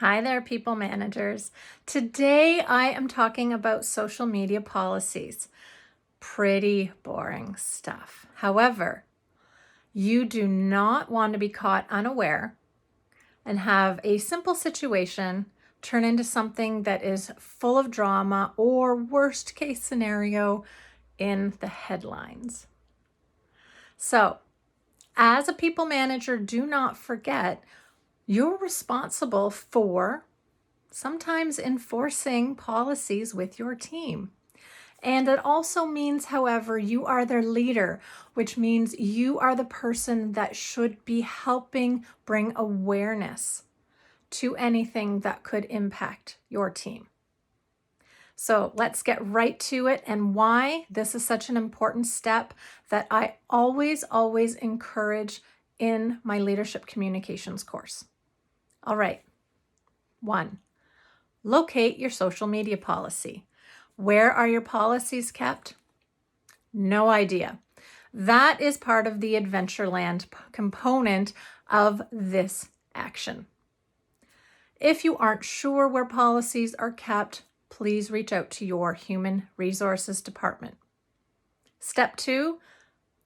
Hi there, people managers. Today I am talking about social media policies. Pretty boring stuff. However, you do not want to be caught unaware and have a simple situation turn into something that is full of drama or worst case scenario in the headlines. So, as a people manager, do not forget you're responsible for sometimes enforcing policies with your team. And it also means, however, you are their leader, which means you are the person that should be helping bring awareness to anything that could impact your team. So let's get right to it and why this is such an important step that I always encourage in my leadership communications course. All right. 1. Locate your social media policy. Where are your policies kept? No idea. That is part of the Adventureland component of this action. If you aren't sure where policies are kept, please reach out to your human resources department. Step 2,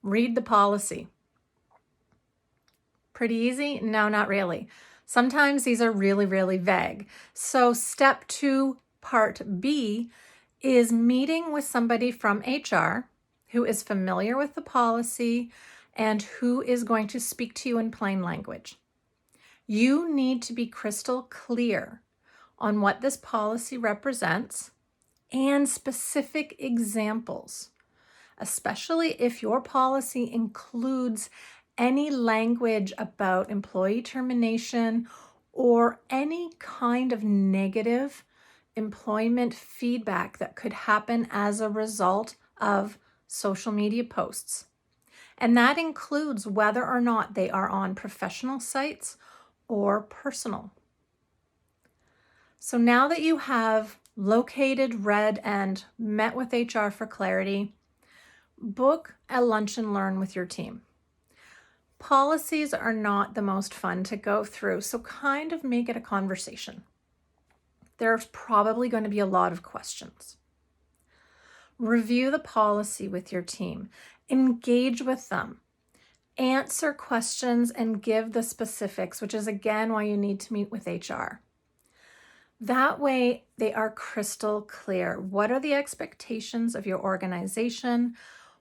read the policy. Pretty easy? No, not really. Sometimes these are really vague. So step 2, part B, is meeting with somebody from HR who is familiar with the policy and who is going to speak to you in plain language. You need to be crystal clear on what this policy represents and specific examples, especially if your policy includes any language about employee termination or any kind of negative employment feedback that could happen as a result of social media posts. And that includes whether or not they are on professional sites or personal. So now that you have located, read, and met with HR for clarity, book a lunch and learn with your team. Policies are not the most fun to go through, so kind of make it a conversation. There's probably going to be a lot of questions. Review the policy with your team. Engage with them. Answer questions and give the specifics, which is again why you need to meet with HR. That way they are crystal clear. What are the expectations of your organization?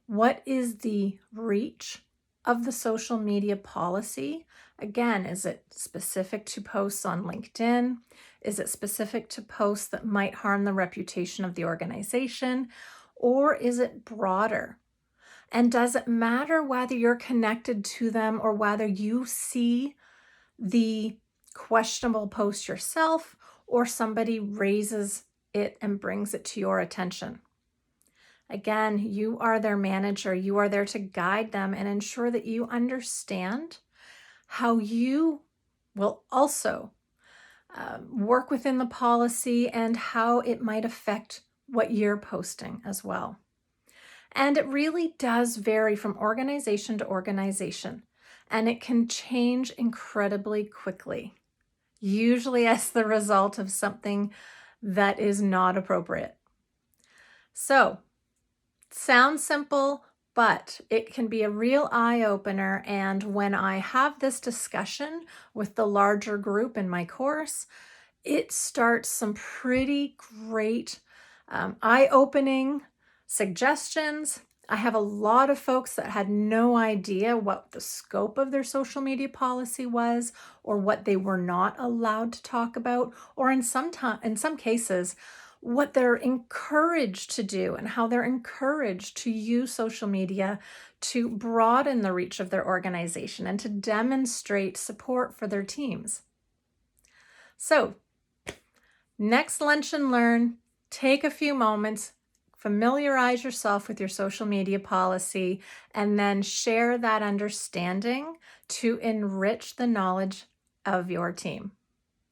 What is the reach of the social media policy? Again, is it specific to posts on LinkedIn? Is it specific to posts that might harm the reputation of the organization? Or is it broader? And does it matter whether you're connected to them or whether you see the questionable post yourself or somebody raises it and brings it to your attention? Again, you are their manager. You are there to guide them and ensure that you understand how you will also work within the policy and how it might affect what you're posting as well. And it really does vary from organization to organization, and it can change incredibly quickly, usually as the result of something that is not appropriate. So, sounds simple, but it can be a real eye-opener. And when I have this discussion with the larger group in my course, it starts some pretty great eye-opening suggestions. I have a lot of folks that had no idea what the scope of their social media policy was or what they were not allowed to talk about, or in some cases, what they're encouraged to do and how they're encouraged to use social media to broaden the reach of their organization and to demonstrate support for their teams. So, next lunch and learn, take a few moments, familiarize yourself with your social media policy, and then share that understanding to enrich the knowledge of your team.